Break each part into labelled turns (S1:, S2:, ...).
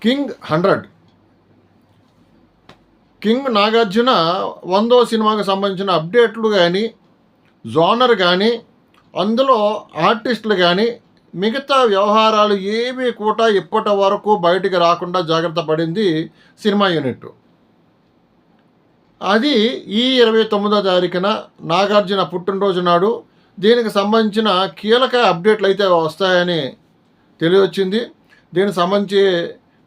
S1: King 100 king Nagarjuna 100వ సినిమాకి సంబంధించిన అప్డేట్లు కానీ, జోనర్ కానీ, అందులో ఆర్టిస్టులు కానీ, మిగతా వ్యవహారాలు ఏవి కూడా ఇప్పటి వరకు బయటికి రాకుండా జాగ్రత్త పడింది సినిమా యూనిట్. అది ఈ 29వ తారీఖున నాగార్జున పుట్టినరోజు నాడు దీనికి సంబంధించిన కీలక అప్డేట్లు అయితే వస్తాయని తెలియవచ్చింది. దీనికి సంబంధించి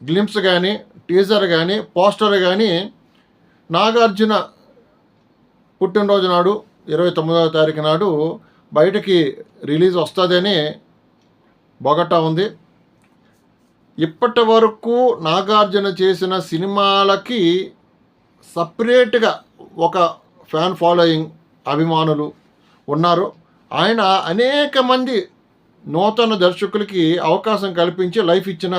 S1: గ్లింప్స్ కానీ, టీజర్ కానీ, పోస్టర్ కానీ నాగార్జున పుట్టినరోజు నాడు 29వ తారీఖు నాడు బయటికి రిలీజ్ వస్తుందని బొగట్టా ఉంది. ఇప్పటి వరకు నాగార్జున చేసిన సినిమాలకి సపరేట్గా ఒక ఫ్యాన్ ఫాలోయింగ్, అభిమానులు ఉన్నారు. ఆయన అనేక మంది నూతన దర్శకులకి అవకాశం కల్పించి లైఫ్ ఇచ్చిన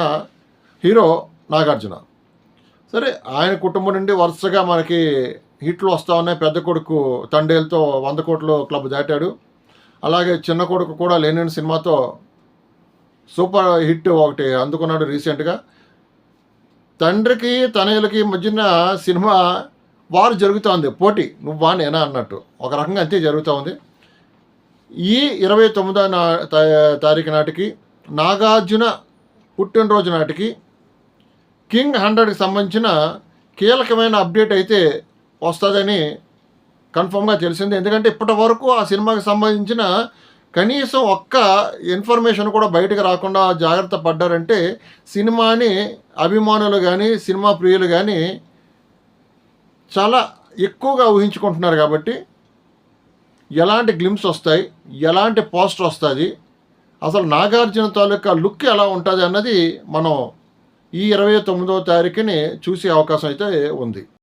S1: హీరో నాగార్జున. సరే, ఆయన కుటుంబం నుండి వరుసగా మనకి హిట్లు వస్తూ ఉన్నాయి. పెద్ద కొడుకు తండేలతో 100 కోట్ల క్లబ్ దాటాడు. అలాగే చిన్న కొడుకు కూడా లేని సినిమాతో సూపర్ హిట్ ఒకటి అందుకున్నాడు రీసెంట్గా. తండ్రికి తనయులకి మధ్యన సినిమా వారు జరుగుతోంది, పోటీ, నువ్వా నేనా అన్నట్టు ఒక రకంగా అంతే జరుగుతూ ఉంది. ఈ 29వ తారీఖు నాటికి నాగార్జున పుట్టినరోజు నాటికి కింగ్ 100కి సంబంధించిన కీలకమైన అప్డేట్ అయితే వస్తుందని కన్ఫర్మ్గా తెలిసింది. ఎందుకంటే ఇప్పటి వరకు ఆ సినిమాకి సంబంధించిన కనీసం ఒక్క ఇన్ఫర్మేషన్ కూడా బయటకు రాకుండా జాగ్రత్త పడ్డారంటే సినిమాని అభిమానులు కానీ, సినిమా ప్రియులు కానీ చాలా ఎక్కువగా ఊహించుకుంటున్నారు. కాబట్టి ఎలాంటి గ్లిమ్స్ వస్తాయి, ఎలాంటి పోస్టర్ వస్తుంది, అసలు నాగార్జున తాలూకా లుక్ ఎలా ఉంటుంది అన్నది మనం ఈ 29వ తారీఖుని చూసే అవకాశం అయితే ఉంది.